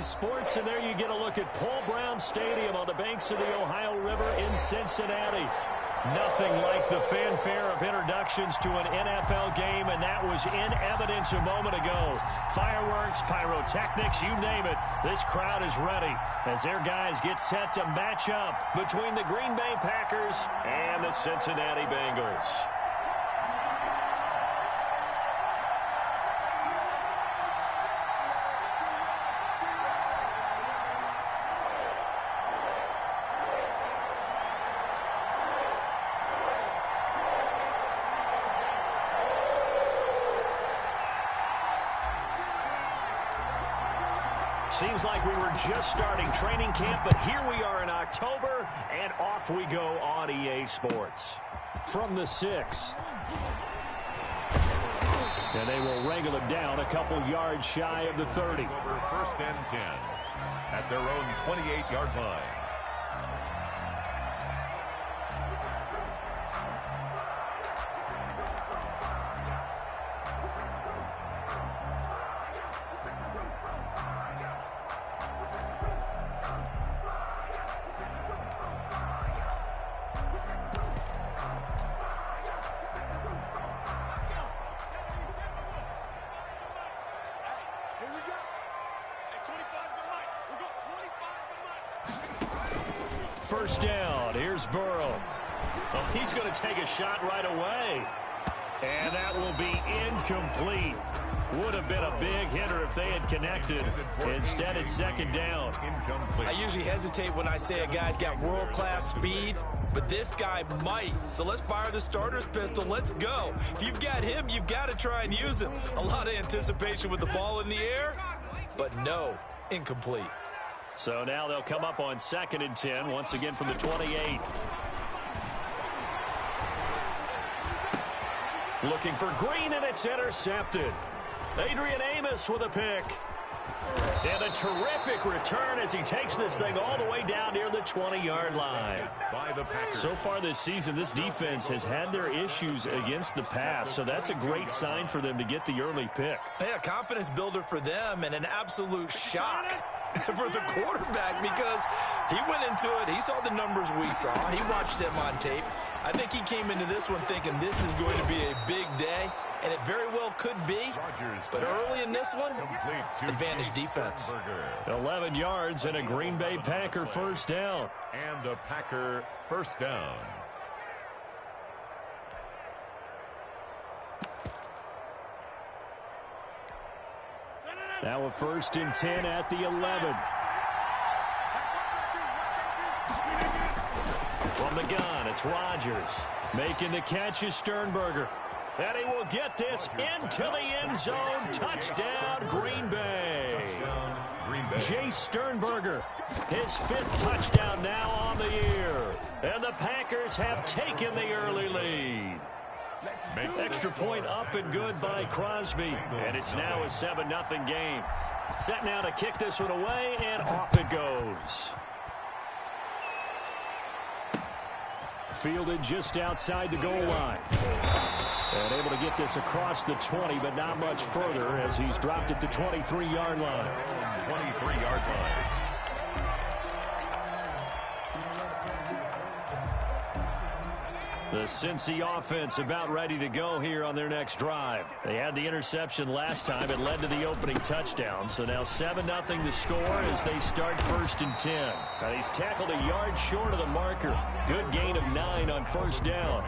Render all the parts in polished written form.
Sports, and there you get a look at Paul Brown Stadium on the banks of the Ohio River in Cincinnati. Nothing like the fanfare of introductions to an NFL game, and that was in evidence a moment ago. Fireworks, pyrotechnics, you name it. This crowd is ready as their guys get set to match up between the Green Bay Packers and the Cincinnati Bengals. Seems like we were just starting training camp, but here we are in October, and off we go on EA Sports. From the 6. And they will wrangle it down a couple yards shy of the 30. Over 1st and 10 at their own 28-yard line. First down. Here's Burrow. Oh, he's going to take a shot right away. And that will be incomplete. Would have been a big hitter if they had connected. Instead, it's 2nd down. I usually hesitate when I say a guy's got world-class speed, but this guy might. So let's fire the starter's pistol. Let's go. If you've got him, you've got to try and use him. A lot of anticipation with the ball in the air, but no, incomplete. So now they'll come up on 2nd and 10, once again from the 28. Looking for Green, and it's intercepted. Adrian Amos with a pick. And a terrific return as he takes this thing all the way down near the 20-yard line. So far this season, this defense has had their issues against the pass, so that's a great sign for them to get the early pick. Yeah, confidence builder for them and an absolute shock for the quarterback because he went into it. He saw the numbers we saw. He watched them on tape. I think he came into this one thinking this is going to be a big day, and it very well could be. But early in this one, advantage defense. 11 yards and a Green Bay Packer first down. And a Packer first down. Now a 1st and 10 at the 11. From the gun, it's Rodgers. Making the catch is Sternberger. And he will get this into the end zone. Touchdown, Green Bay. Jay Sternberger, his 5th touchdown now on the year. And the Packers have taken the early lead. Extra point up and good by Crosby. And it's now a 7-0 game. Set now to kick this one away, and off it goes. Fielded just outside the goal line. And able to get this across the 20, but not much further as he's dropped it to 23-yard line. 23-yard line. The Cincy offense about ready to go here on their next drive. They had the interception last time. It led to the opening touchdown. So now 7-0 the score as they start 1st and 10. Now he's tackled a yard short of the marker. Good gain of 9 on 1st down.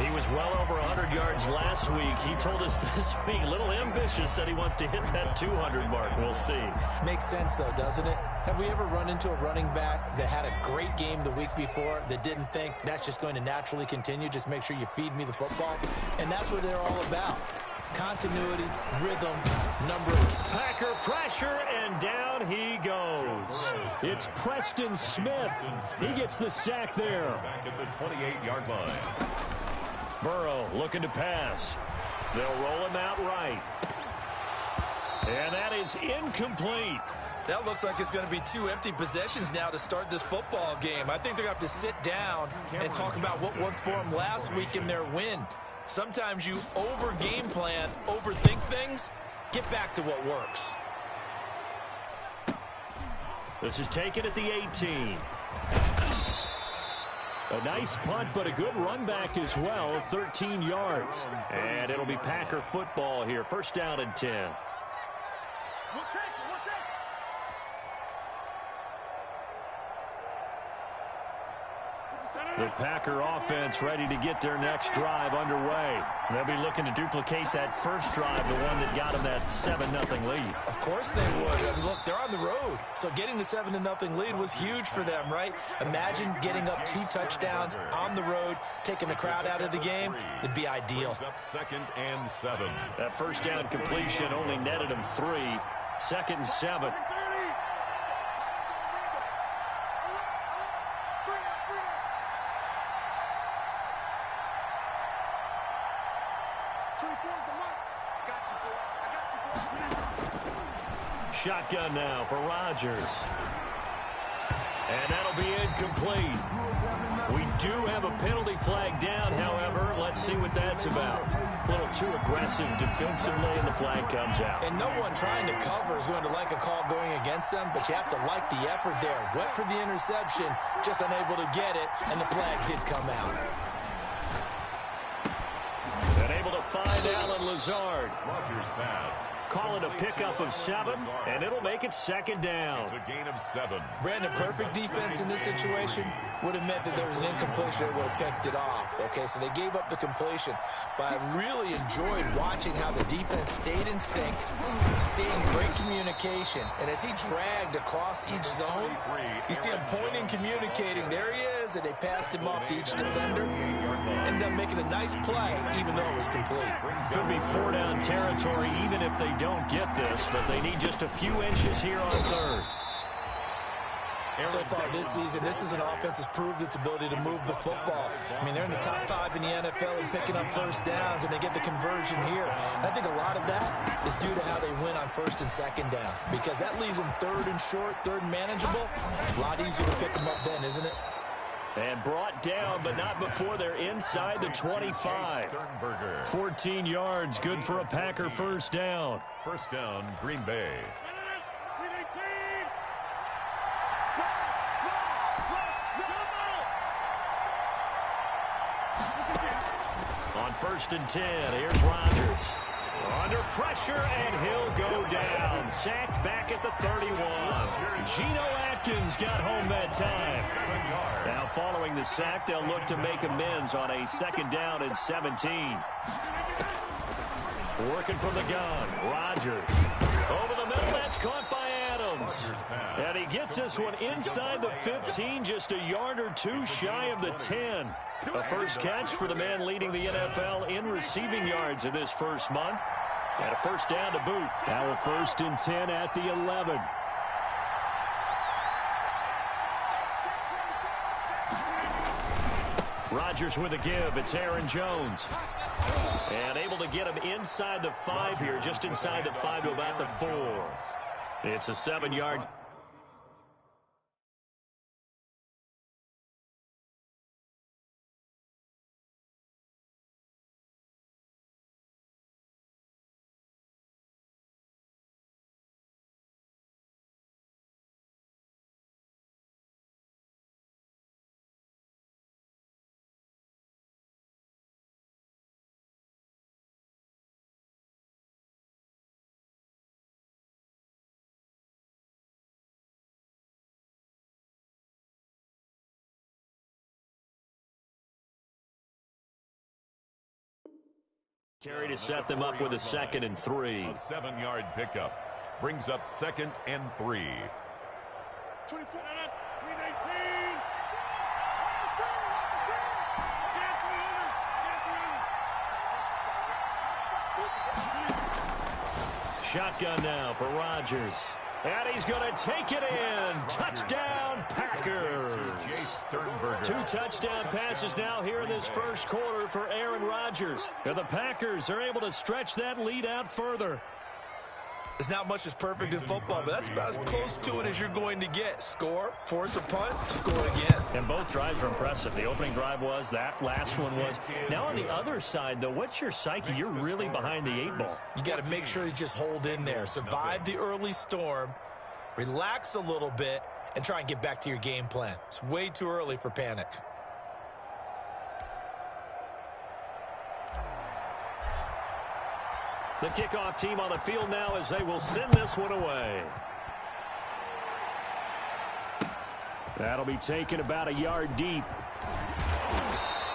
He was well over 100 yards last week. He told us this week, a little ambitious, said he wants to hit that 200 mark. We'll see. Makes sense, though, doesn't it? Have we ever run into a running back that had a great game the week before that didn't think that's just going to naturally continue? Just make sure you feed me the football. And that's what they're all about. Continuity, rhythm, numbers. Packer pressure, and down he goes. It's Preston Smith. He gets the sack there. Back at the 28-yard line. Burrow looking to pass. They'll roll him out right. And that is incomplete. That looks like it's going to be 2 empty possessions now to start this football game. I think they're going to have to sit down and talk about what worked for them last week in their win. Sometimes you over-game plan, overthink things. Get back to what works. This is taken at the 18. A nice punt, but a good run back as well, 13 yards. And it'll be Packer football here. First down and 10. The Packer offense ready to get their next drive underway. They'll be looking to duplicate that first drive, the one that got them that 7-0 lead. Of course they would. And look, they're on the road. So getting the 7-0 lead was huge for them, right? Imagine getting up 2 touchdowns on the road, taking the crowd out of the game. It'd be ideal. Second and 7. That first down completion only netted them 3. Second and 7. Shotgun now for Rodgers. And that'll be incomplete. We do have a penalty flag down, however. Let's see what that's about. A little too aggressive defensively, and the flag comes out. And no one trying to cover is going to like a call going against them, but you have to like the effort there. Went for the interception, just unable to get it, and the flag did come out. And able to find Allen Lazard. Rodgers pass. Call it a pickup of 7, and it'll make it second down. It's a gain of 7. Brandon, perfect defense in this situation would have meant that there was an incompletion that would have picked it off. Okay, so they gave up the completion. But I really enjoyed watching how the defense stayed in sync, stayed in great communication. And as he dragged across each zone, you see him pointing, communicating. There he is, and they passed him off to each defender. Ended up making a nice play, even though it was complete. Could be 4-down territory even if they don't get this, but they need just a few inches here on third. So far this season, this is an offense that's proved its ability to move the football. I mean, they're in the top 5 in the NFL in picking up first downs, and they get the conversion here. And I think a lot of that is due to how they win on first and second down, because that leaves them third and short, third and manageable. A lot easier to pick them up then, isn't it? And brought down, but not before they're inside the 25. 14 yards, good for a Packer first down. First down, Green Bay. On first and 10, here's Rodgers. Under pressure, and he'll go down. Sacked back at the 31. Geno Atkins got home that time. Now following the sack, they'll look to make amends on a second down and 17. Working from the gun, Rodgers. Over the middle, that's caught by Adams. And he gets this one inside the 15, just a yard or 2 shy of the 10. A first catch for the man leading the NFL in receiving yards in this first month. And a first down to boot. Now a first and 10 at the 11. Rodgers with a give. It's Aaron Jones. And able to get him inside the 5 here, just inside the 5 to about the 4. It's a 7-yard. Carry to set them up with a second and 3. A 7-yard pickup brings up second and 3. 24. Shotgun now for Rodgers. And he's going to take it in. Touchdown, Packers. 2 touchdown passes now here in this first quarter for Aaron Rodgers. And the Packers are able to stretch that lead out further. There's not much that's perfect in football, but that's about as close to it as you're going to get. Score, force a punt, score again. And both drives were impressive. The opening drive was, that last one was. Now on the other side, though, what's your psyche? You're really behind the 8 ball. You got to make sure you just hold in there. Survive the early storm, relax a little bit, and try and get back to your game plan. It's way too early for panic. The kickoff team on the field now as they will send this one away. That'll be taken about a yard deep.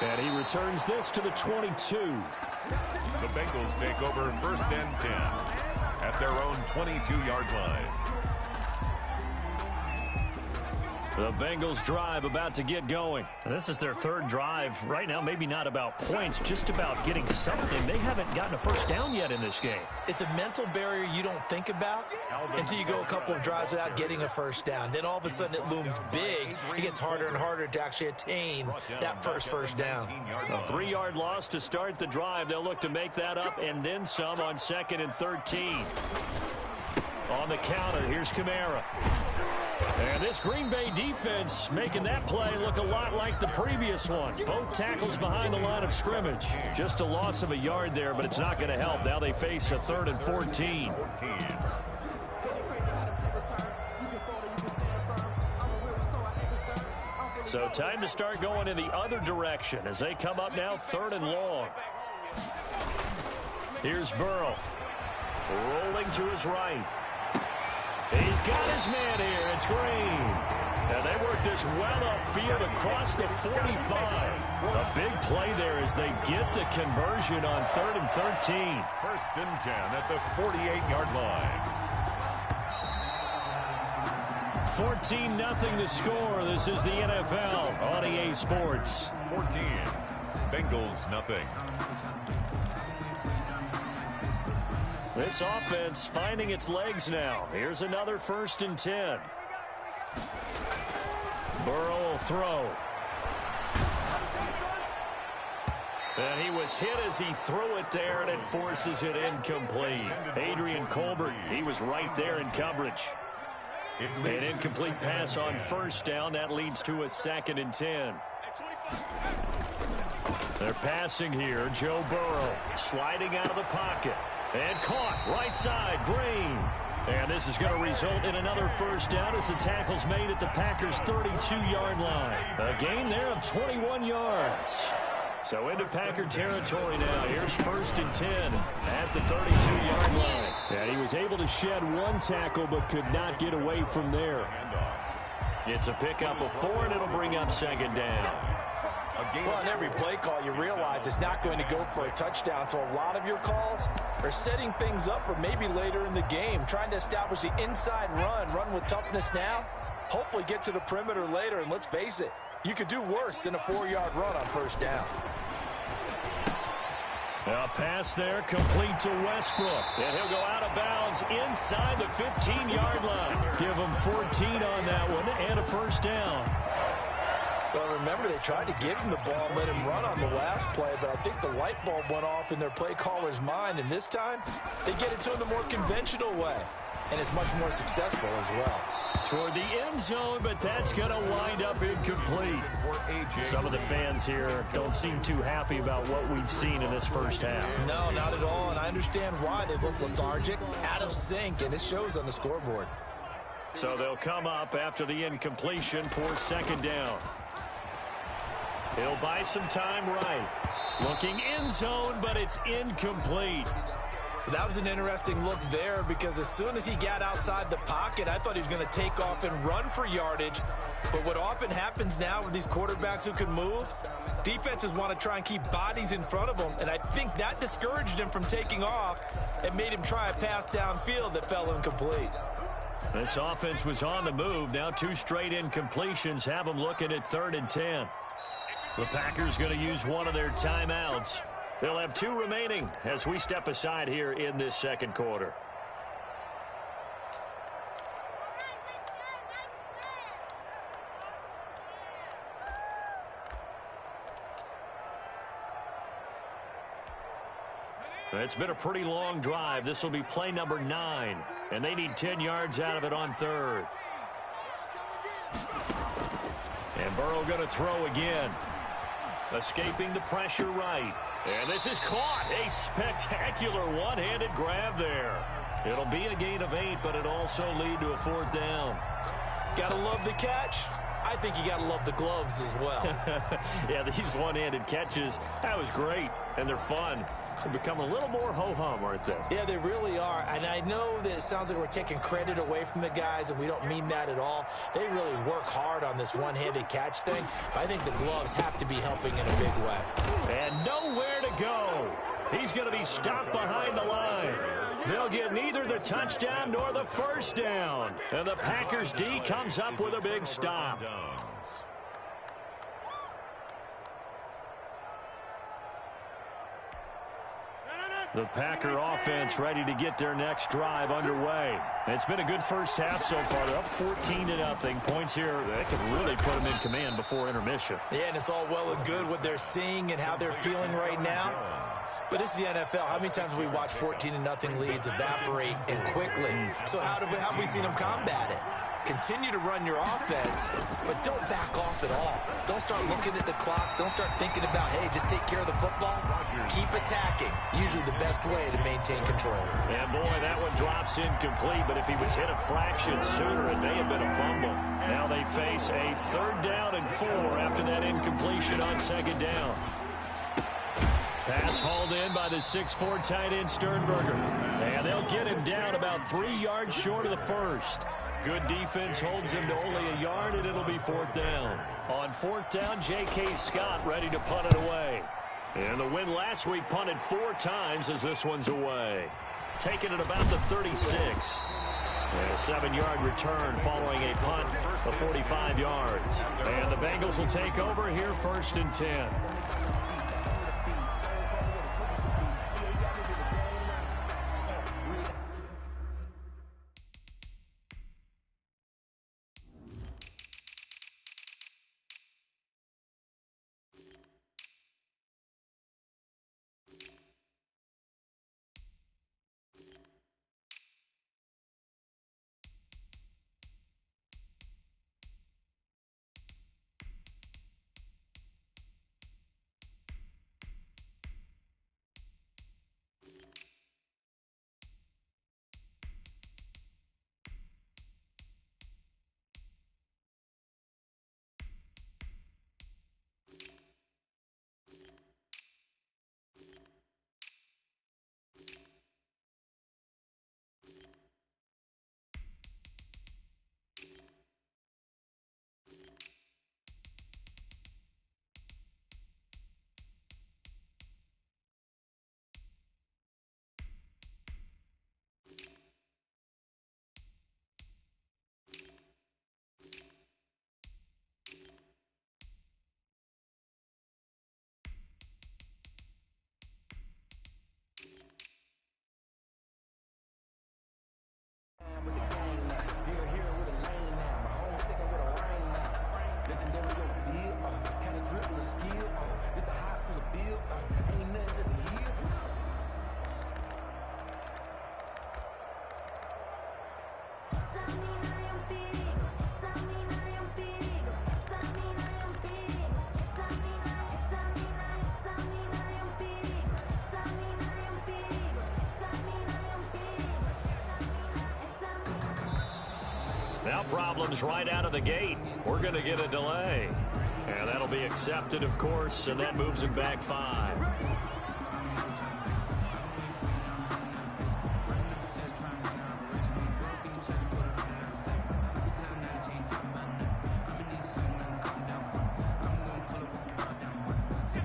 And he returns this to the 22. The Bengals take over 1st and 10 at their own 22-yard line. The Bengals drive about to get going. This is their 3rd drive. Right now, maybe not about points, just about getting something. They haven't gotten a first down yet in this game. It's a mental barrier you don't think about until you go a couple of drives without getting a first down. Then all of a sudden it looms big. It gets harder and harder to actually attain that first down. A 3-yard loss to start the drive. They'll look to make that up and then some on 2nd and 13. On the counter, here's Kamara. And this Green Bay defense making that play look a lot like the previous one. Both tackles behind the line of scrimmage. Just a loss of a yard there, but it's not going to help. Now they face a 3rd and 14. So time to start going in the other direction as they come up now 3rd and long. Here's Burrow. Rolling to his right. He's got his man here. It's Green. And they work this well upfield across the 45. A big play there as they get the conversion on 3rd and 13. 1st and 10 at the 48-yard line. 14-0 the score. This is the NFL on EA Sports. 14. Bengals nothing. This offense finding its legs now. Here's another 1st and 10. Burrow will throw. And he was hit as he threw it there, and it forces it incomplete. Adrian Colbert, he was right there in coverage. An incomplete pass on 1st down. That leads to a 2nd and 10. They're passing here. Joe Burrow sliding out of the pocket. And caught right side, Green. And this is going to result in another 1st down as the tackle's made at the Packers' 32-yard line. A gain there of 21 yards. So into Packer territory now. Here's 1st and 10 at the 32-yard line. Yeah, he was able to shed one tackle but could not get away from there. It's a pickup of 4, and it'll bring up 2nd down. Well, on every play call, you realize it's not going to go for a touchdown, so a lot of your calls are setting things up for maybe later in the game, trying to establish the inside run with toughness now, hopefully get to the perimeter later, and let's face it, you could do worse than a 4-yard run on 1st down. A pass there, complete to Westbrook, and he'll go out of bounds inside the 15-yard line. Give him 14 on that one, and a 1st down. Well, remember, they tried to give him the ball and let him run on the last play, but I think the light bulb went off in their play caller's mind, and this time they get it to him the more conventional way, and it's much more successful as well. Toward the end zone, but that's going to wind up incomplete. Some of the fans here don't seem too happy about what we've seen in this 1st half. No, not at all, and I understand why. They look lethargic, out of sync, and it shows on the scoreboard. So they'll come up after the incompletion for 2nd down. He'll buy some time right. Looking end zone, but it's incomplete. That was an interesting look there because as soon as he got outside the pocket, I thought he was going to take off and run for yardage. But what often happens now with these quarterbacks who can move, defenses want to try and keep bodies in front of them, and I think that discouraged him from taking off and made him try a pass downfield that fell incomplete. This offense was on the move. Now 2 straight incompletions have them looking at 3rd and 10. The Packers going to use one of their timeouts. They'll have 2 remaining as we step aside here in this 2nd quarter. It's been a pretty long drive. This will be play number 9, and they need 10 yards out of it on 3rd. And Burrow going to throw again. Escaping the pressure right. And this is caught. A spectacular one-handed grab there. It'll be a gain of 8, but it also lead to a 4th down. Gotta love the catch. I think you gotta love the gloves as well. Yeah, these one-handed catches, that was great, and they're fun. They become a little more ho-hum, aren't they? Yeah, they really are. And I know that it sounds like we're taking credit away from the guys, and we don't mean that at all. They really work hard on this one-handed catch thing, but I think the gloves have to be helping in a big way. And nowhere to go. He's going to be stopped behind the line. They'll get neither the touchdown nor the first down. And the Packers D comes up with a big stop. The Packer offense ready to get their next drive underway. It's been a good first half so far. They're up 14-0. Points here that can really put them in command before intermission. Yeah, and it's all well and good what they're seeing and how they're feeling right now. But this is the NFL. How many times have we watched 14-0 leads evaporate and quickly? So how have we seen them combat it? Continue to run your offense, but don't back off at all. Don't start looking at the clock. Don't start thinking about, hey, just take care of the football. Keep attacking. Usually the best way to maintain control. And, boy, that one drops incomplete, but if he was hit a fraction sooner, it may have been a fumble. Now they face a 3rd down and 4 after that incompletion on 2nd down. Pass hauled in by the 6'4" tight end Sternberger. And they'll get him down about 3 yards short of the first. Good defense holds him to only a yard, and it'll be 4th down. On 4th down, J.K. Scott ready to punt it away. And the win last week punted 4 times as this one's away. Taken at about the 36. And a 7-yard return following a punt of 45 yards. And the Bengals will take over here 1st and 10. Now problems right out of the gate. We're going to get a delay. And that'll be accepted, of course, and that moves him back 5.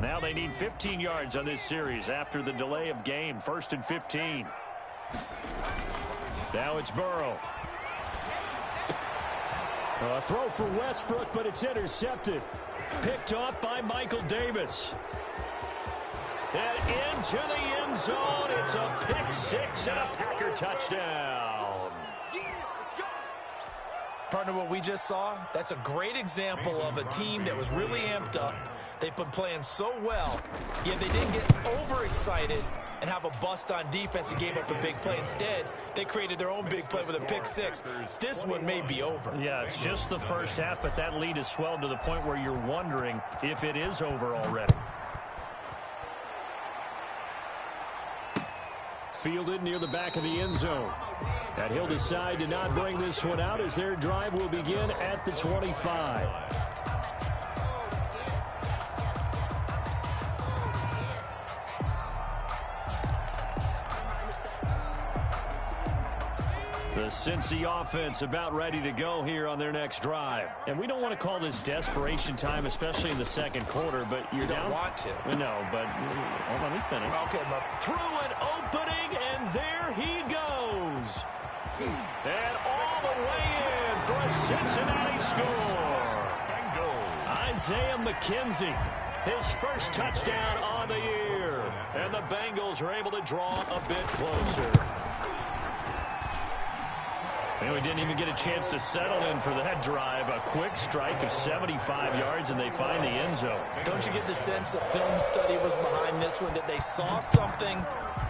Now they need 15 yards on this series after the delay of game. 1st and 15. Now it's Burrow. A throw for Westbrook, but it's intercepted. Picked off by Michael Davis. And into the end zone. It's a pick 6 and a Packer touchdown. Partner, what we just saw, that's a great example of a team that was really amped up. They've been playing so well, yet they didn't get overexcited and have a bust on defense and gave up a big play. Instead, they created their own big play with a pick 6. This one may be over. Yeah, it's just the first half, but that lead has swelled to the point where you're wondering if it is over already. fielded near the back of the end zone. And he'll decide to not bring this one out as their drive will begin at the 25. The Cincy offense about ready to go here on their next drive. And we don't want to call this desperation time, especially in the second quarter, but you're down. You don't want to. No, but hold on, let me finish. Okay, through an opening, and there he goes. And all the way in for a Cincinnati score. Isaiah McKenzie, his first touchdown on the year. And the Bengals are able to draw a bit closer. And we didn't even get a chance to settle in for that drive. A quick strike of 75 yards, and they find the end zone. Don't you get the sense that film study was behind this one, that they saw something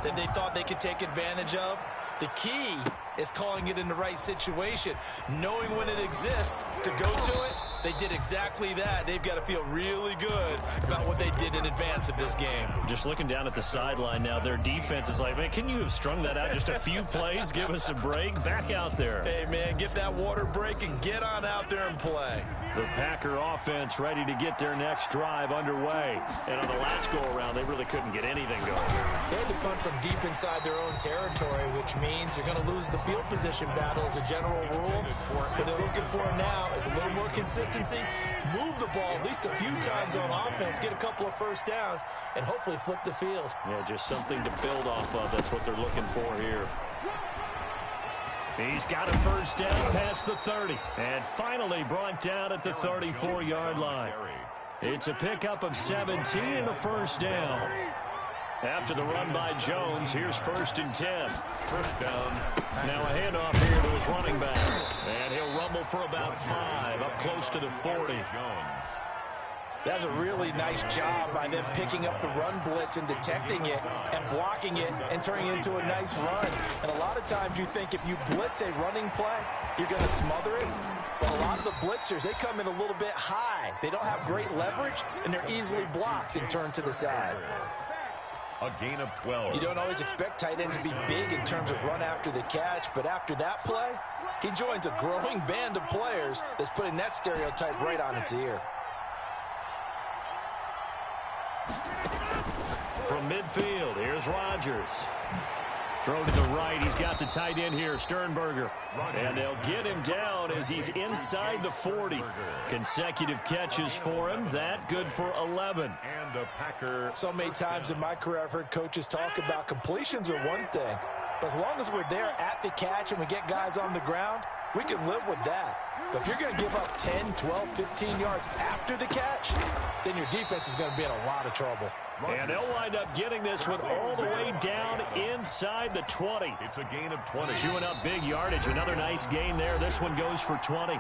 that they thought they could take advantage of? The key is calling it in the right situation, knowing when it exists to go to it. They did exactly that. They've got to feel really good about what they did in advance of this game. Just looking down at the sideline now, their defense is like, man, can you have strung that out just a few plays? Give us a break. Back out there. Hey, man, get that water break and get on out there and play. The Packer offense ready to get their next drive underway. And on the last go-around, they really couldn't get anything going. They had to punt from deep inside their own territory, which means you're going to lose the field position battle as a general rule. What they're looking for now is a little more consistency. Move the ball at least a few times on offense, get a couple of first downs, and hopefully flip the field. Yeah, just something to build off of. That's what they're looking for here. He's got a first down past the 30. And finally brought down at the 34-yard line. It's a pickup of 17 and a first down. After the run by Jones, here's 1st and 10. First down. Now a handoff here to his running back. And he'll rumble for about 5, up close to the 40. Jones. That's a really nice job by them picking up the run blitz and detecting it and blocking it and turning it into a nice run. And a lot of times you think if you blitz a running play, you're going to smother it. But a lot of the blitzers, they come in a little bit high. They don't have great leverage, and they're easily blocked and turned to the side. A gain of 12. You don't always expect tight ends to be big in terms of run after the catch, but after that play, he joins a growing band of players that's putting that stereotype right on its ear. From midfield, here's Rodgers. Throw to the right. He's got the tight end here, Sternberger. And they'll get him down as he's inside the 40. Consecutive catches for him. That good for 11. And a Packer. So many times in my career, I've heard coaches talk about completions are one thing. But as long as we're there at the catch and we get guys on the ground, we can live with that. But if you're going to give up 10, 12, 15 yards after the catch, then your defense is going to be in a lot of trouble. And they'll wind up getting this one all the way down inside the 20. It's a gain of 20. Chewing up big yardage. Another nice gain there. This one goes for 20.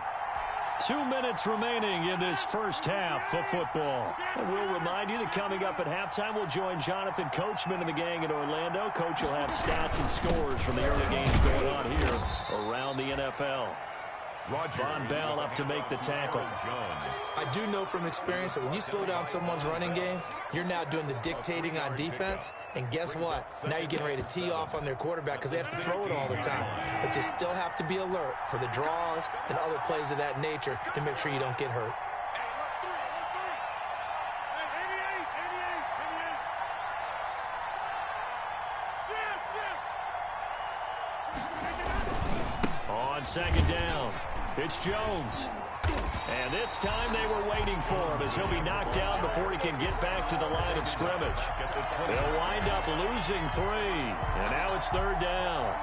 2 minutes remaining in this first half of football. And we'll remind you that coming up at halftime, we'll join Jonathan Coachman and the gang in Orlando. Coach will have stats and scores from the early games going on here around the NFL. Von Bell up to make the tackle. I do know from experience that when you slow down someone's running game, you're now doing the dictating on defense. And guess what? Now you're getting ready to tee off on their quarterback because they have to throw it all the time. But you still have to be alert for the draws and other plays of that nature to make sure you don't get hurt. On second down, it's Jones. And this time they were waiting for him as he'll be knocked down before he can get back to the line of scrimmage. They'll wind up losing 3. And now it's 3rd down.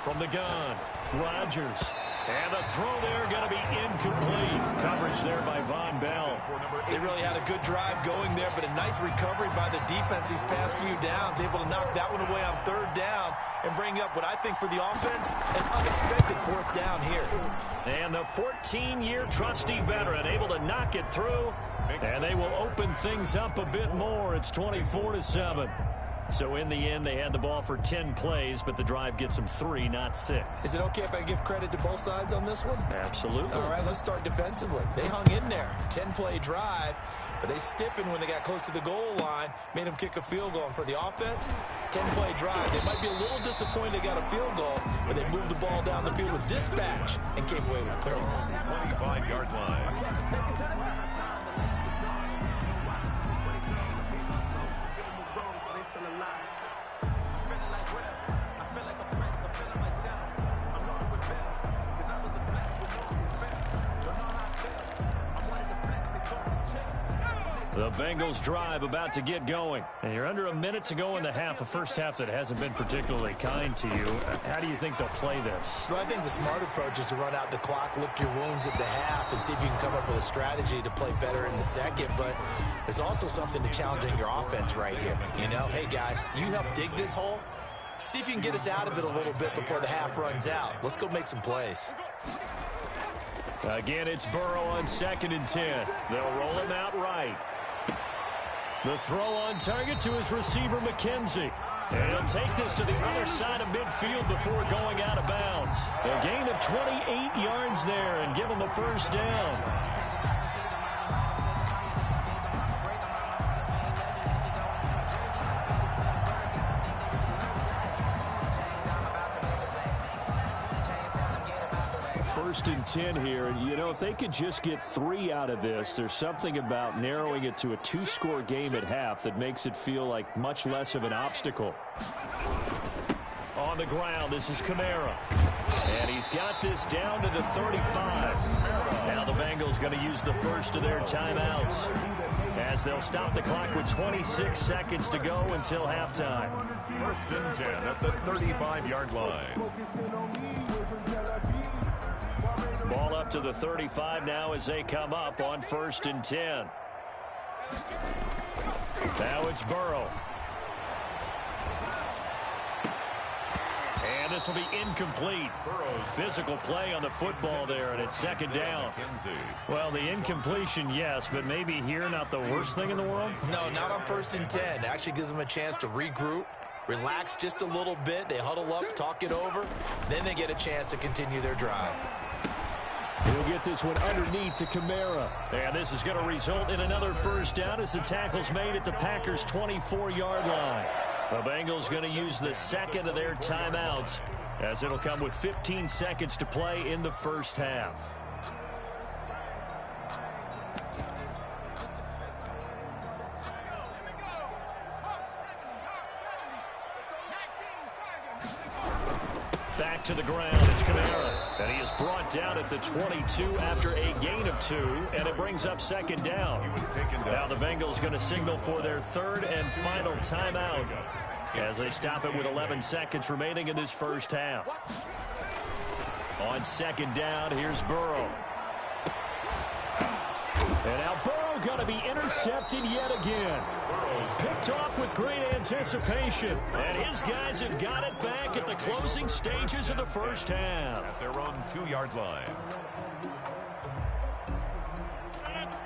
From the gun, Rodgers. And the throw there going to be incomplete. Coverage there by Von Bell. They really had a good drive going there, but a nice recovery by the defense these past few downs. Able to knock that one away on 3rd down and bring up what I think for the offense, an unexpected 4th down here. And the 14-year trusty veteran able to knock it through And they will open things up a bit more. It's 24-7. So in the end, they had the ball for 10 plays, but the drive gets them 3, not 6. Is it okay if I give credit to both sides on this one? Absolutely. All right, let's start defensively. They hung in there. 10-play drive, but they stiffened when they got close to the goal line, made them kick a field goal. And for the offense, 10-play drive. They might be a little disappointed they got a field goal, but they moved the ball down the field with dispatch and came away with points. 25-yard line. The Bengals drive about to get going. And you're under a minute to go in the half, a first half that hasn't been particularly kind to you. How do you think they'll play this? Well, I think the smart approach is to run out the clock, lick your wounds at the half, and see if you can come up with a strategy to play better in the second. But there's also something to challenging your offense right here. You know, hey, guys, you help dig this hole. See if you can get us out of it a little bit before the half runs out. Let's go make some plays. Again, it's Burrow on 2nd and 10. They'll roll him out right. The throw on target to his receiver, McKenzie. And he'll take this to the other side of midfield before going out of bounds. A gain of 28 yards there and give him a first down. First and 10 here, and you know, if they could just get 3 out of this, there's something about narrowing it to a 2-score game at half that makes it feel like much less of an obstacle. On the ground, this is Kamara. And he's got this down to the 35. Now the Bengals going to use the first of their timeouts as they'll stop the clock with 26 seconds to go until halftime. First and 10 at the 35-yard line. Ball up to the 35 now as they come up on 1st and 10. Now it's Burrow. And this will be incomplete. Physical play on the football there, and it's 2nd down. Well, the incompletion, yes, but maybe here not the worst thing in the world? No, not on 1st and 10. It actually gives them a chance to regroup, relax just a little bit. They huddle up, talk it over. Then they get a chance to continue their drive. He'll get this one underneath to Kamara. And this is going to result in another first down as the tackle's made at the Packers' 24-yard line. The Bengals going to use the second of their timeouts as it'll come with 15 seconds to play in the first half. Back to the ground, it's Kamara. And he is brought down at the 22 after a gain of 2, and it brings up 2nd down. Now the Bengals going to signal for their 3rd and final timeout as they stop it with 11 seconds remaining in this first half. On 2nd down, here's Burrow. And now Burrow going to be intercepted yet again. Picked off with great anticipation. And his guys have got it back at the closing stages of the first half. At their own 2-yard line.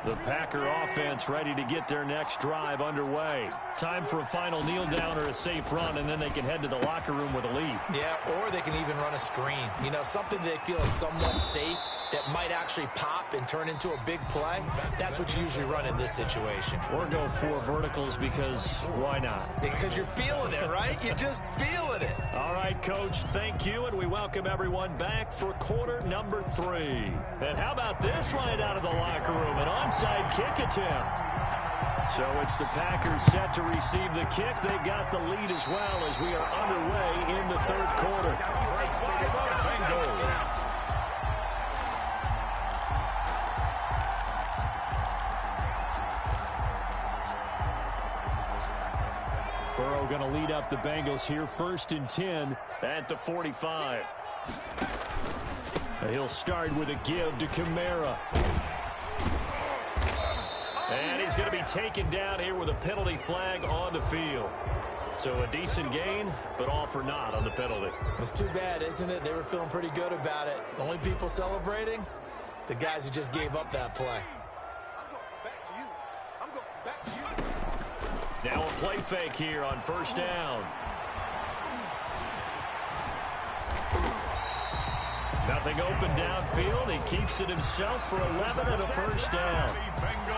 The Packer offense ready to get their next drive underway. Time for a final kneel down or a safe run, and then they can head to the locker room with a lead. Yeah, or they can even run a screen. You know, something they feel is somewhat safe that might actually pop and turn into a big play. That's what you usually run in this situation. Or go 4 verticals because why not? Because you're feeling it, right? You're just feeling it. All right, Coach, thank you, and we welcome everyone back for quarter number 3. And how about this right out of the locker room? An onside kick attempt. So it's the Packers set to receive the kick. They've got the lead as well as we are underway in the 3rd quarter. Burrow going to lead up the Bengals here, 1st and 10 at the 45. He'll start with a give to Kamara. And he's going to be taken down here with a penalty flag on the field. So a decent gain, but all for naught on the penalty. It's too bad, isn't it? They were feeling pretty good about it. The only people celebrating, the guys who just gave up that play. I'm going back to you. Now a play fake here on first down. Nothing open downfield. He keeps it himself for 11 and a first down.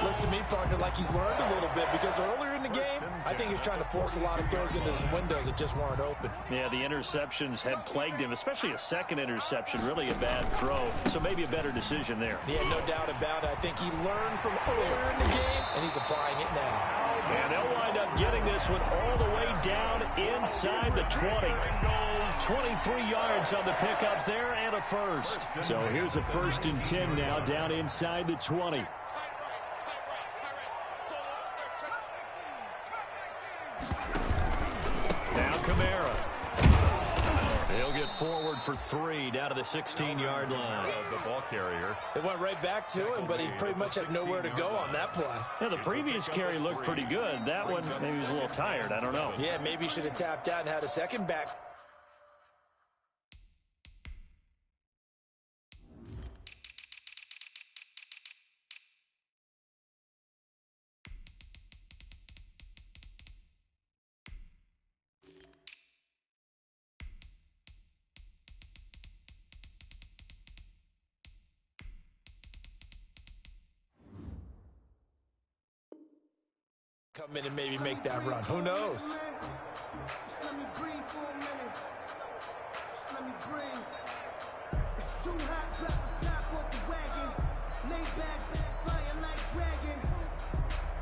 Looks to me, partner, like he's learned a little bit because earlier in the game, I think he's trying to force a lot of throws into some windows that just weren't open. Yeah, the interceptions had plagued him, especially a second interception, really a bad throw. So maybe a better decision there. Yeah, no doubt about it. I think he learned from earlier in the game, and he's applying it now. And they'll wind up getting this one all the way down inside the 20. 23 yards on the pickup there and a first. So here's a 1st and 10 now down inside the 20. Now Kamara. He'll get forward for 3 down to the 16-yard line. The ball carrier. It went right back to him, but he pretty much had nowhere to go on that play. Yeah, the previous carry looked pretty good. That one, maybe he was a little tired. I don't know. Yeah, maybe he should have tapped out and had a second back. Come in and maybe make that run. Who knows? Let me breathe for a minute. Let me breathe. It's too hot, drop the top off the wagon. Lay back, flying like dragon.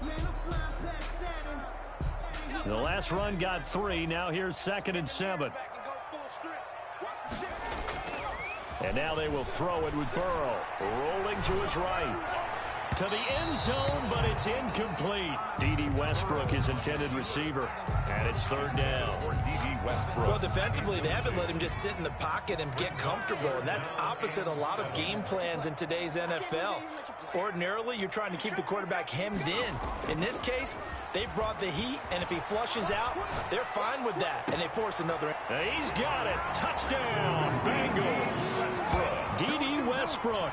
Man, I'm flying past Saturn. The last run got 3. Now here's 2nd and 7. And now they will throw it with Burrow. Rolling to his right. To the end zone, but it's incomplete. D.D. Westbrook, his intended receiver. And it's 3rd down. For D.D. Westbrook. Well, defensively, they haven't let him just sit in the pocket and get comfortable, and that's opposite a lot of game plans in today's NFL. Ordinarily, you're trying to keep the quarterback hemmed in. In this case, they brought the heat, and if he flushes out, they're fine with that, and they force another. He's got it. Touchdown, Bengals. D.D. Westbrook,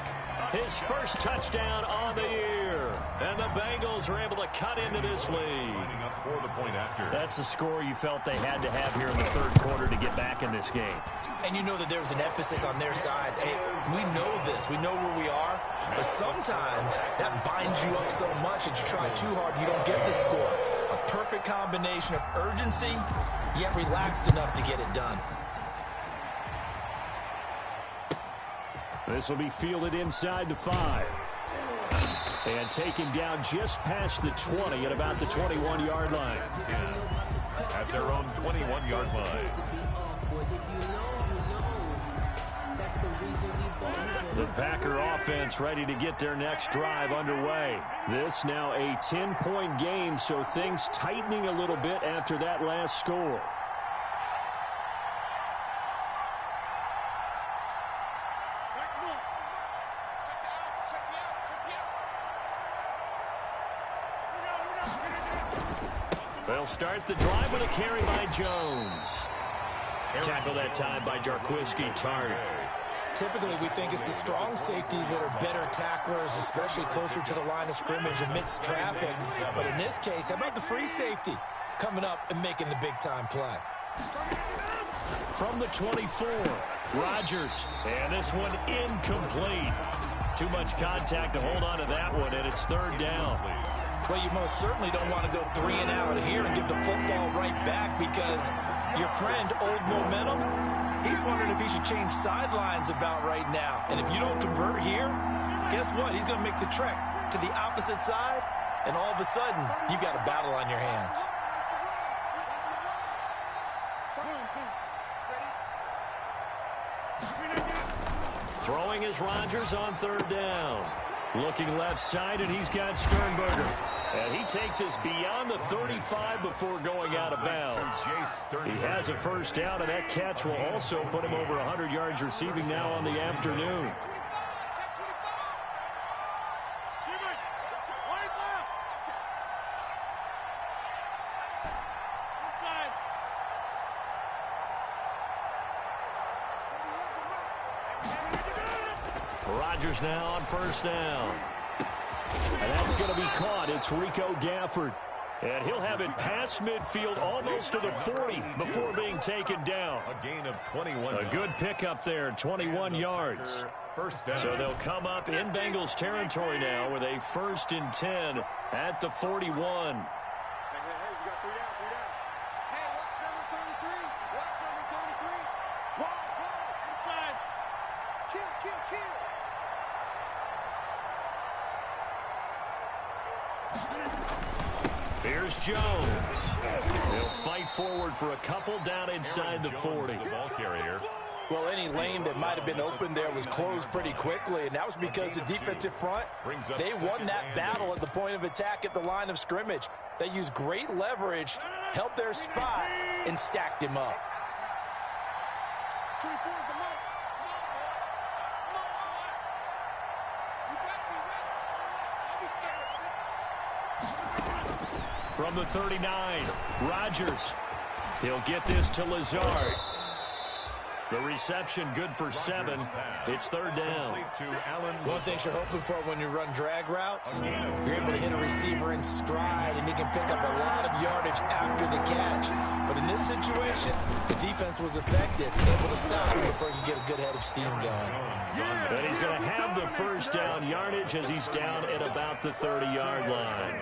his first touchdown on the year. And the Bengals are able to cut into this lead. For the point after. That's a score you felt they had to have here in the 3rd quarter to get back in this game. And you know that there was an emphasis on their side. Hey, we know this. We know where we are. But sometimes that binds you up so much that you try too hard, you don't get the score. A perfect combination of urgency, yet relaxed enough to get it done. This will be fielded inside the 5. And taken down just past the 20 at about the 21-yard line. 10 at their own 21-yard line. The Packer offense ready to get their next drive underway. This now a 10-point game, so things tightening a little bit after that last score. They'll start the drive with a carry by Jones. Tackle that time by Jarquiski Tart. Typically, we think it's the strong safeties that are better tacklers, especially closer to the line of scrimmage amidst traffic. But in this case, how about the free safety coming up and making the big-time play? From the 24, Rodgers. And this one incomplete. Too much contact to hold on to that one, and it's 3rd down. Well, you most certainly don't want to go 3 and out here and give the football right back because your friend, Old Momentum, he's wondering if he should change sidelines about right now. And if you don't convert here, guess what? He's going to make the trek to the opposite side, and all of a sudden, you've got a battle on your hands. Throwing is Rodgers on 3rd down. Looking left side, and he's got Sternberger. And he takes us beyond the 35 before going out of bounds. He has a first down, and that catch will also put him over 100 yards receiving now on the afternoon. Rodgers now on first down. And that's going to be caught. It's Rico Gafford. And he'll have it past midfield almost to the 40 before being taken down. A gain of 21. A good pickup there, 21 yards. First down. So they'll come up in Bengals territory now with a 1st and 10 at the 41. Here's Jones. He'll fight forward for a couple down inside the 40. The ball carrier. Well, any lane that might have been open there was closed pretty quickly, and that was because the defensive front, they won that battle at the point of attack at the line of scrimmage. They used great leverage, held their spot, and stacked him up. 24 is the mark. From the 39, Rodgers. He'll get this to Lazard. The reception good for 7. It's 3rd down. One thing you're hoping for when you run drag routes, you're able to hit a receiver in stride, and he can pick up a lot of yardage after the catch. But in this situation, the defense was effective, able to stop him before he could get a good head of steam going. And he's going to have the 1st down yardage as he's down at about the 30-yard line.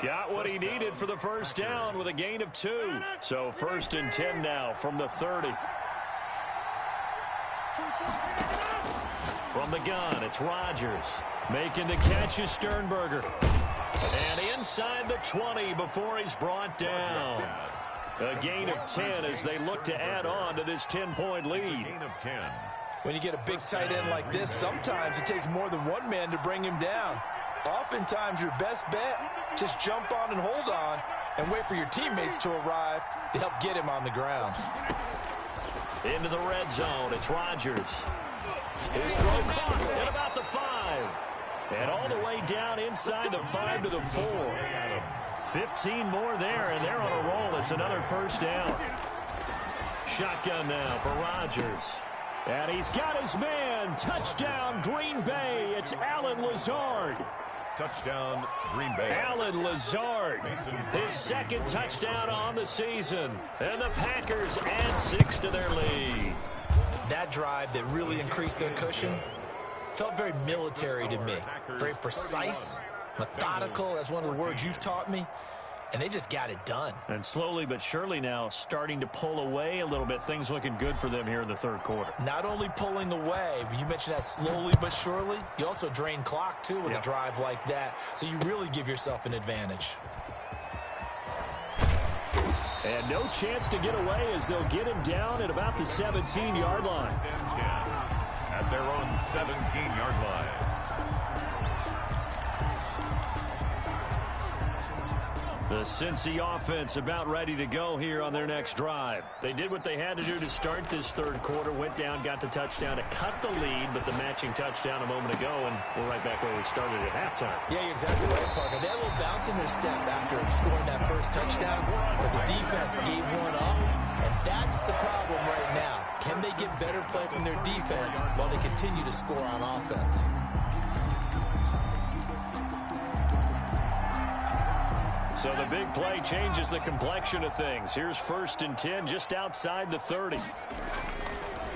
Got what he needed for the 1st down with a gain of 2. So 1st and 10 now from the 30. From the gun, it's Rodgers. Making the catch is Sternberger. And inside the 20 before he's brought down. A gain of 10 as they look to add on to this 10-point lead. Gain of 10. When you get a big tight end like this, sometimes it takes more than one man to bring him down. Oftentimes, your best bet, just jump on and hold on and wait for your teammates to arrive to help get him on the ground. Into the red zone, it's Rodgers. His throw caught at about the 5. And all the way down inside the 5 to the 4. 15 more there, and they're on a roll. It's another 1st down. Shotgun now for Rodgers. And he's got his man. Touchdown, Green Bay. It's Allen Lazard. Touchdown, Green Bay. Allen Lazard, his 2nd touchdown on the season. And the Packers add 6 to their lead. That drive that really increased their cushion felt very military to me. Very precise, methodical. That's one of the words you've taught me. And they just got it done. And slowly but surely now starting to pull away a little bit. Things looking good for them here in the 3rd quarter. Not only pulling away, but you mentioned that slowly but surely. You also drain clock, too, with a drive like that. So you really give yourself an advantage. And no chance to get away as they'll get him down at about the 17-yard line. At their own 17-yard line. The Cincy offense about ready to go here on their next drive. They did what they had to do to start this 3rd quarter, went down, got the touchdown to cut the lead, but the matching touchdown a moment ago, and we're right back where we started at halftime. Yeah, you're exactly right, Parker. They had a little bounce in their step after scoring that 1st touchdown, but the defense gave one up, and that's the problem right now. Can they get better play from their defense while they continue to score on offense? So the big play changes the complexion of things. Here's 1st and 10 just outside the 30.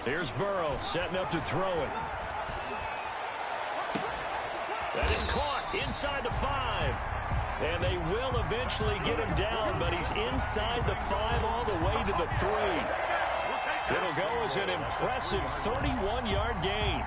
Here's Burrow setting up to throw it. That is caught inside the 5. And they will eventually get him down, but he's inside the 5 all the way to the 3. It'll go as an impressive 31-yard gain.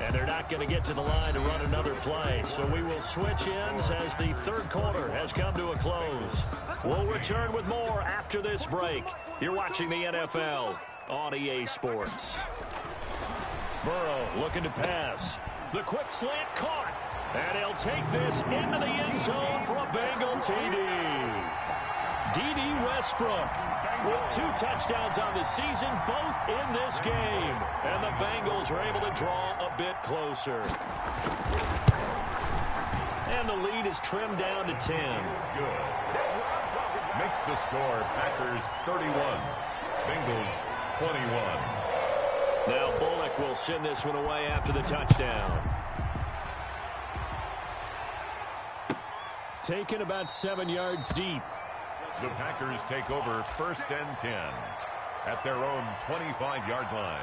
And they're not going to get to the line to run another play. So we will switch ends as the 3rd quarter has come to a close. We'll return with more after this break. You're watching the NFL on EA Sports. Burrow looking to pass. The quick slant caught. And he'll take this into the end zone for a Bengal TD. D.D. Westbrook with 2 touchdowns on the season, both in this game. And the Bengals are able to draw a bit closer. And the lead is trimmed down to 10. Good. Makes the score Packers 31, Bengals 21. Now Bullock back will send this one away after the touchdown. Taken about 7 yards deep. The Packers take over 1st and 10 at their own 25-yard line.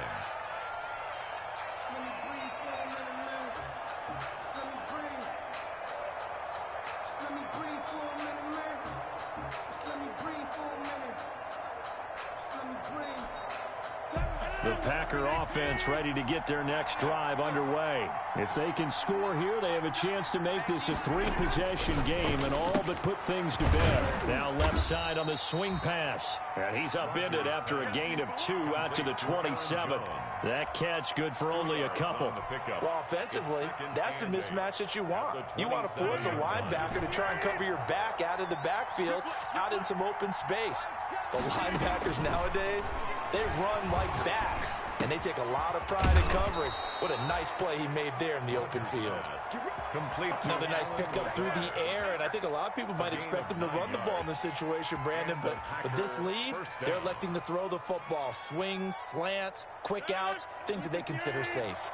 The Packer offense ready to get their next drive underway. If they can score here, they have a chance to make this a 3-possession game and all but put things to bed. Now left side on the swing pass. And he's upended after a gain of 2 out to the 27. That catch good for only a couple. Well, offensively, that's the mismatch that you want. You want to force a linebacker to try and cover your back out of the backfield, out in some open space. The linebackers nowadays, they run like backs, and they take a lot of pride in covering. What a nice play he made there in the open field. Another nice pickup through the air, and I think a lot of people might expect him to run the ball in this situation, Brandon, but with this lead, they're electing to throw the football. Swings, slants, quick outs, things that they consider safe.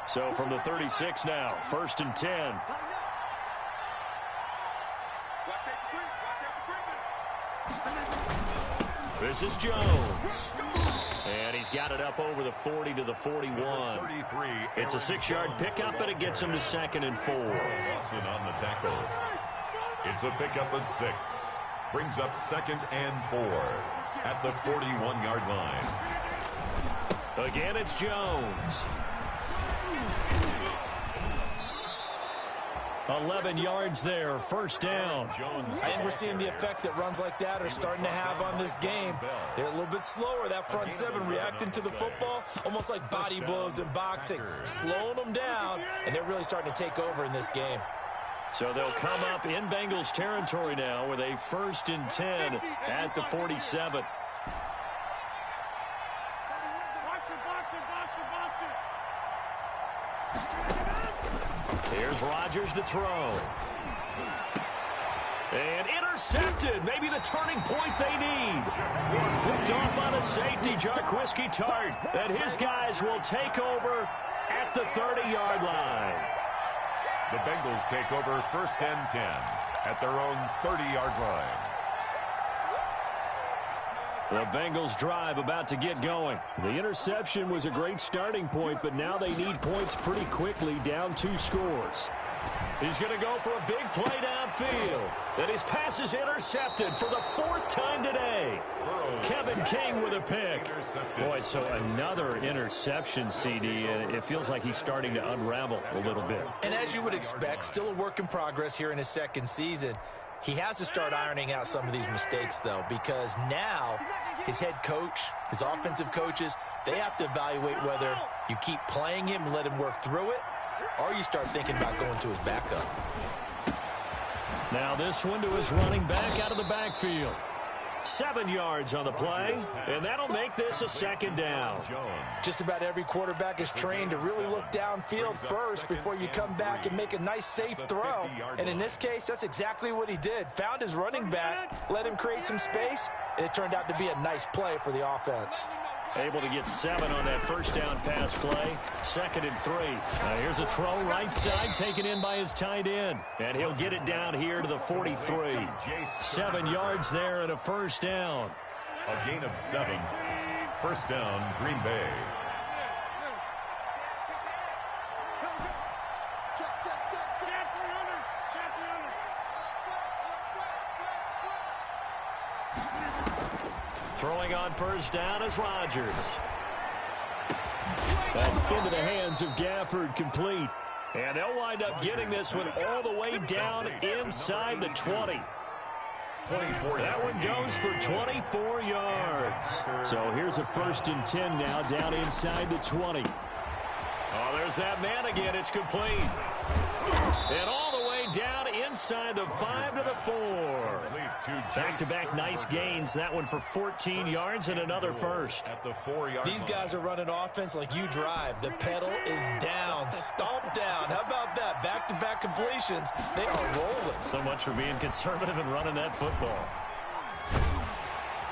So from the 36 now, 1st and 10. This is Jones. And he's got it up over the 40 to the 41. It's a 6-yard pickup, but it gets him to 2nd and 4. Lawson on the tackle. It's a pickup of 6. Brings up 2nd and 4 at the 41-yard line. Again, it's Jones. 11 yards there, 1st down. I think we're seeing the effect that runs like that are starting to have on this game. They're a little bit slower, that front 7, reacting to the football, almost like body blows in boxing, slowing them down, and they're really starting to take over in this game. So they'll come up in Bengals territory now with a 1st and 10 at the 47. Here's Rodgers to throw. And intercepted. Maybe the turning point they need. Picked off by the safety, Jarquiski Tart. And his guys will take over at the 30-yard line. The Bengals take over 1st and 10 at their own 30-yard line. The Bengals drive about to get going. The interception was a great starting point, but now they need points pretty quickly, down 2 scores. He's going to go for a big play downfield. And his pass is intercepted for the 4th time today. Kevin King with a pick. Boy, so another interception, CD. It feels like he's starting to unravel a little bit. And as you would expect, still a work in progress here in his 2nd season. He has to start ironing out some of these mistakes, though, because now his head coach, his offensive coaches, they have to evaluate whether you keep playing him and let him work through it, or you start thinking about going to his backup. Now this one to his running back out of the backfield. 7 yards on the play, and that'll make this a 2nd down. Just about every quarterback is trained to really look downfield first before you come back and make a nice, safe throw. And in this case, that's exactly what he did. Found his running back, let him create some space, and it turned out to be a nice play for the offense. Able to get 7 on that 1st down pass play. 2nd and 3. Here's a throw right side taken in by his tight end. And he'll get it down here to the 43. 7 yards there and a 1st down. A gain of 7. 1st down, Green Bay. Throwing on 1st down is Rodgers. That's into the hands of Gafford, complete. And they'll wind up getting this one all the way down inside the 20. That one goes for 24 yards. So here's a 1st and 10 now down inside the 20. Oh, there's that man again. It's complete. And all the way down inside the 5 to the 4. Back-to-back nice gains. That one for 14 yards and another 1st. These guys are running offense like you drive. The pedal is down. Stomp down. How about that? Back-to-back completions. They are rolling. So much for being conservative and running that football.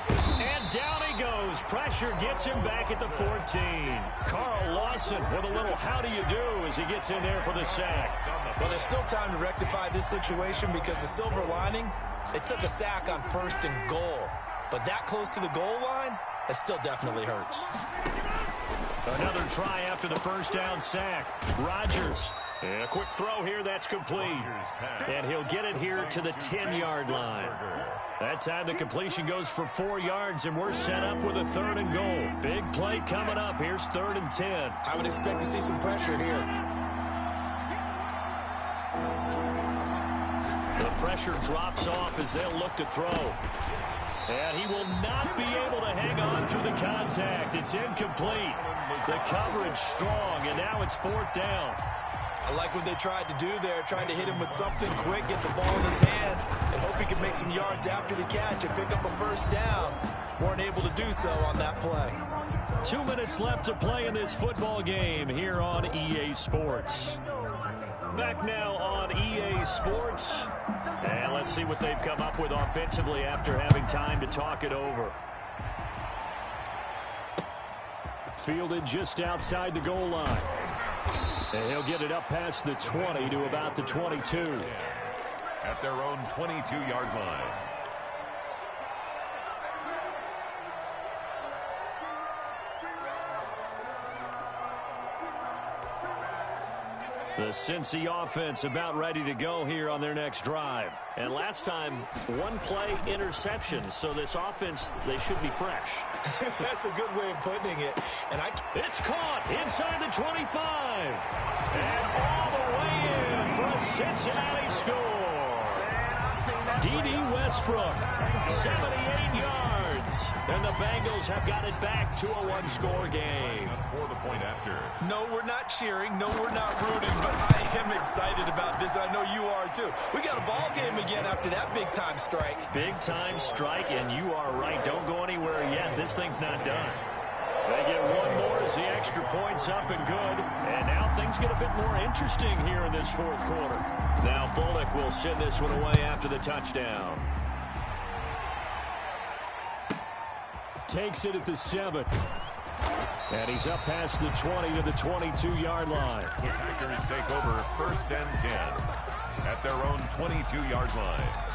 And down he goes goes. Pressure gets him back at the 14. Carl Lawson with a little how do you do as he gets in there for the sack. Well, there's still time to rectify this situation because the silver lining, they took a sack on 1st and goal. But that close to the goal line, that still definitely hurts. Another try after the first down sack. Rodgers. And a quick throw here that's complete. And he'll get it here to the 10-yard line. That time the completion goes for 4 yards, and we're set up with a 3rd and goal. Big play coming up. Here's 3rd and 10. I would expect to see some pressure here. The pressure drops off as they'll look to throw. And he will not be able to hang on through the contact. It's incomplete. The coverage strong, and now it's 4th down. I like what they tried to do there, trying to hit him with something quick, get the ball in his hands, and hope he can make some yards after the catch and pick up a 1st down. Weren't able to do so on that play. 2 minutes left to play in this football game here on EA Sports. Back now on EA Sports. And let's see what they've come up with offensively after having time to talk it over. Fielded just outside the goal line. And he'll get it up past the 20 to about the 22. At their own 22-yard line. The Cincy offense about ready to go here on their next drive. And last time, 1 play interception. So this offense, they should be fresh. That's a good way of putting it. And it's caught inside the 25. And all the way in for a Cincinnati score. D.D. Westbrook, 78 yards. And the Bengals have got it back to a 1-score game. For the point after. No, we're not cheering. No, we're not rooting. But I am excited about this. I know you are, too. We got a ball game again after that big-time strike. Big-time strike, and you are right. Don't go anywhere yet. This thing's not done. They get 1 more as the extra point's up and good. And now things get a bit more interesting here in this 4th quarter. Now Bullock will send this one away after the touchdown. Takes it at the 7. And he's up past the 20 to the 22-yard line. The Packers take over 1st and 10 at their own 22-yard line.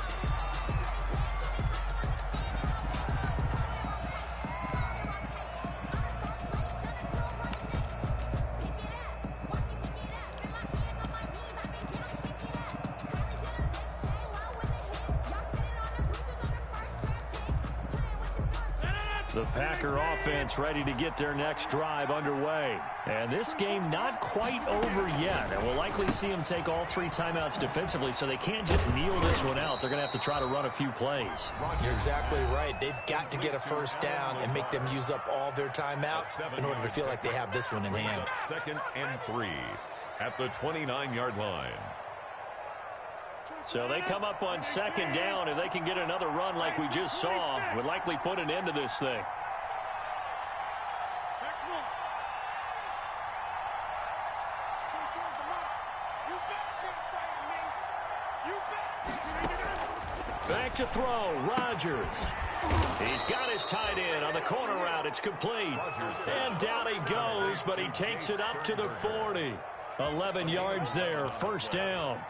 The Packer offense ready to get their next drive underway. And this game not quite over yet. And we'll likely see them take all 3 timeouts defensively, so they can't just kneel this one out. They're going to have to try to run a few plays. You're exactly right. They've got to get a 1st down and make them use up all their timeouts in order to feel like they have this one in hand. 2nd and 3 at the 29-yard line. So they come up on 2nd down. If they can get another run like we just saw, would likely put an end to this thing. Back to throw, Rodgers. He's got his tight end on the corner route. It's complete. And down he goes, but he takes it up to the 40. 11 yards there, 1st down.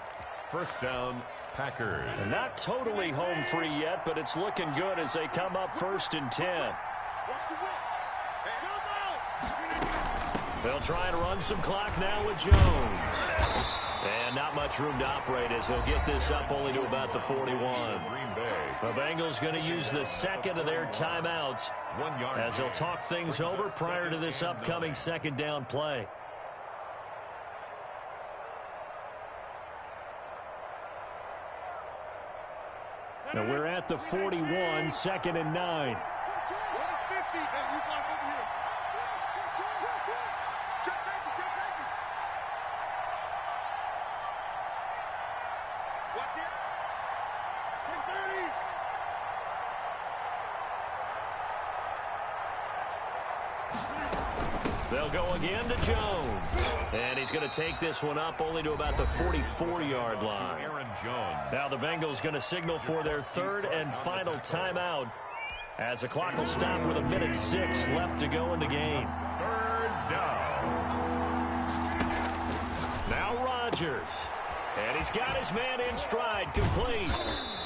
1st down, Packers. Not totally home free yet, but it's looking good as they come up 1st and 10. They'll try and run some clock now with Jones. And not much room to operate as they'll get this up only to about the 41. The Bengals going to use the 2nd of their timeouts as they'll talk things over prior to this upcoming 2nd down play. Now we're at the 41, 2nd and 9. They'll go again to Jones. And he's going to take this one up only to about the 44-yard line. Now the Bengals going to signal for their 3rd and final timeout As the clock will stop with 1:06 left to go in the game. Third down. Now Rodgers. And he's got his man in stride, complete.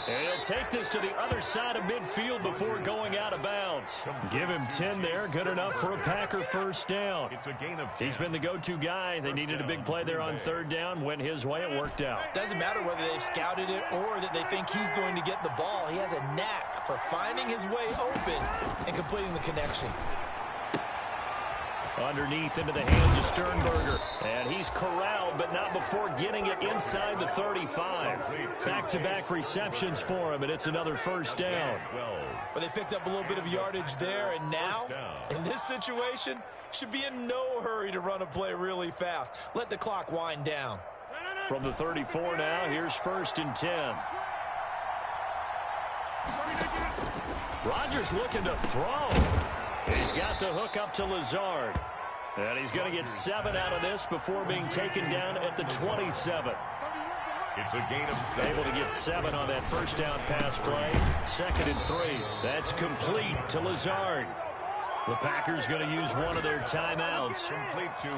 And he'll take this to the other side of midfield before going out of bounds. Give him 10 there, good enough for a Packer first down. It's a gain of 10. He's been the go-to guy. They needed a big play there on third down. Went his way, it worked out. Doesn't matter whether they've scouted it or that they think he's going to get the ball. He has a knack for finding his way open and completing the connection. Underneath into the hands of Sternberger. And he's corralled, but not before getting it inside the 35. Back-to-back receptions for him, and it's another first down. Well, they picked up a little bit of yardage there, and now, in this situation, should be in no hurry to run a play really fast. Let the clock wind down. From the 34 now, here's 1st and 10. Rodgers looking to throw. He's got to hook up to Lazard. And he's going to get 7 out of this before being taken down at the 27. It's a gain of 7. Able to get 7 on that first down pass play. 2nd and 3. That's complete to Lazard. The Packers going to use one of their timeouts.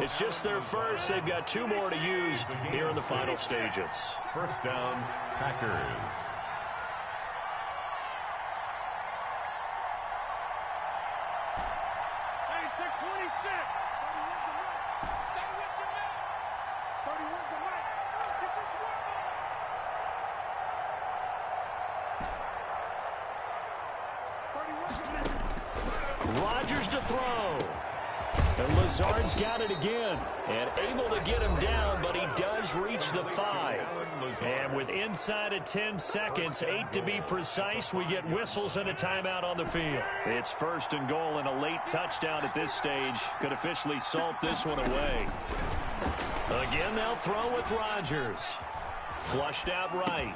It's just their first. They've got 2 more to use here in the final stages. First down, Packers. Rodgers to throw. And Lazard's got it again. And able to get him down, but he does reach the 5. And with inside of 10 seconds, 8 to be precise, we get whistles and a timeout on the field. It's 1st and goal, and a late touchdown at this stage could officially salt this one away. Again, they'll throw with Rodgers. Flushed out right.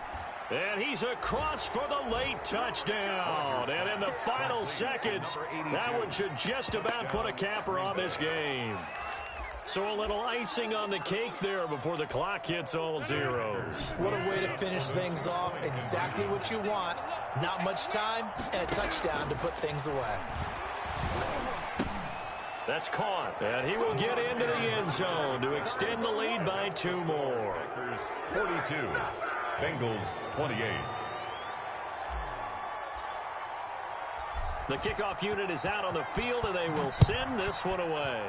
And he's across for the late touchdown. And in the final seconds, that one should just about put a capper on this game. So a little icing on the cake there before the clock hits all zeros. What a way to finish things off. Exactly what you want. Not much time and a touchdown to put things away. That's caught. And he will get into the end zone to extend the lead by 2 more. 42. Bengals 28. The kickoff unit is out on the field, and they will send this one away.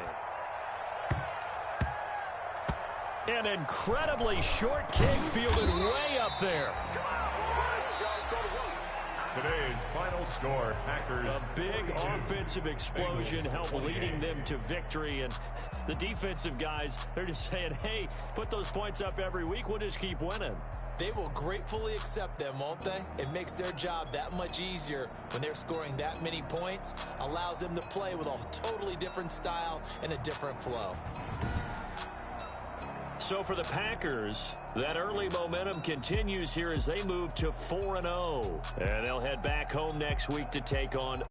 An incredibly short kick fielded way up there. Today's final score, Packers. A big offensive explosion helped leading them to victory. And the defensive guys, they're just saying, hey, put those points up every week. We'll just keep winning. They will gratefully accept them, won't they? It makes their job that much easier when they're scoring that many points. Allows them to play with a totally different style and a different flow. So for the Packers, that early momentum continues here as they move to 4-0. And they'll head back home next week to take on